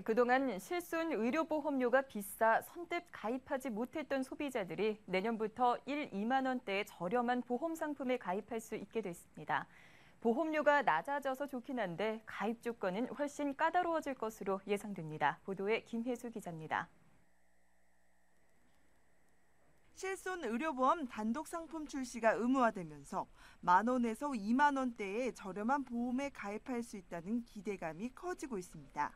그동안 실손 의료보험료가 비싸 선뜻 가입하지 못했던 소비자들이 내년부터 1, 2만 원대의 저렴한 보험 상품에 가입할 수 있게 됐습니다. 보험료가 낮아져서 좋긴 한데 가입 조건은 훨씬 까다로워질 것으로 예상됩니다. 보도에 김혜수 기자입니다. 실손 의료보험 단독 상품 출시가 의무화되면서 10,000원에서 2만 원대의 저렴한 보험에 가입할 수 있다는 기대감이 커지고 있습니다.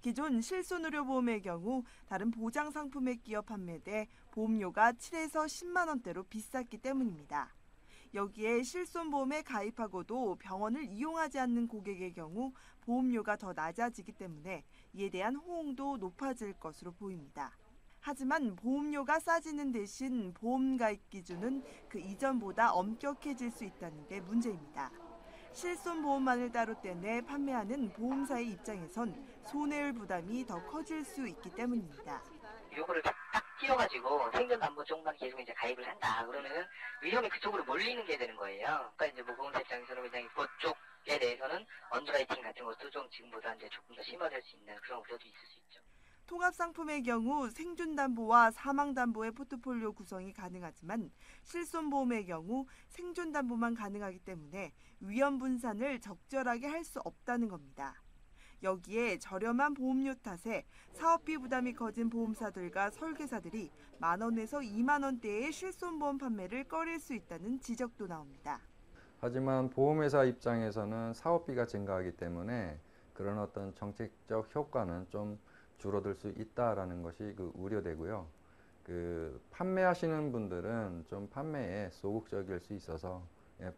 기존 실손 의료보험의 경우 다른 보장 상품에 끼어 판매돼 보험료가 7에서 10만 원대로 비쌌기 때문입니다. 여기에 실손보험에 가입하고도 병원을 이용하지 않는 고객의 경우 보험료가 더 낮아지기 때문에 이에 대한 호응도 높아질 것으로 보입니다. 하지만 보험료가 싸지는 대신 보험 가입 기준은 그 이전보다 엄격해질 수 있다는 게 문제입니다. 실손보험만을 따로 떼내 판매하는 보험사의 입장에선 손해율 부담이 더 커질 수 있기 때문입니다. 요거를 딱 띄워가지고 생존담보 쪽만 계속 이제 가입을 한다. 그러면은 위험이 그쪽으로 몰리는 게 되는 거예요. 그러니까 이제 뭐 보험사 입장에서는 그냥 그쪽에 대해서는 언더라이팅 같은 것도 좀 지금보다 이제 조금 더 심화될 수 있는 그런 우려도 있을 수 있죠. 통합상품의 경우 생존담보와 사망담보의 포트폴리오 구성이 가능하지만 실손보험의 경우 생존담보만 가능하기 때문에 위험 분산을 적절하게 할 수 없다는 겁니다. 여기에 저렴한 보험료 탓에 사업비 부담이 커진 보험사들과 설계사들이 10,000원에서 2만 원대의 실손보험 판매를 꺼릴 수 있다는 지적도 나옵니다. 하지만 보험회사 입장에서는 사업비가 증가하기 때문에 그런 어떤 정책적 효과는 좀 줄어들 수 있다라는 것이 우려되고요. 판매하시는 분들은 좀 판매에 소극적일 수 있어서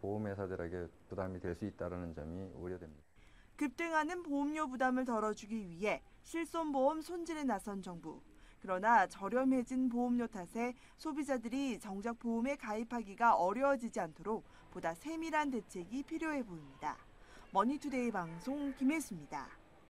보험회사들에게 부담이 될 수 있다는 점이 우려됩니다. 급등하는 보험료 부담을 덜어주기 위해 실손보험 손질에 나선 정부. 그러나 저렴해진 보험료 탓에 소비자들이 정작 보험에 가입하기가 어려워지지 않도록 보다 세밀한 대책이 필요해 보입니다. 머니투데이 방송 김혜수입니다.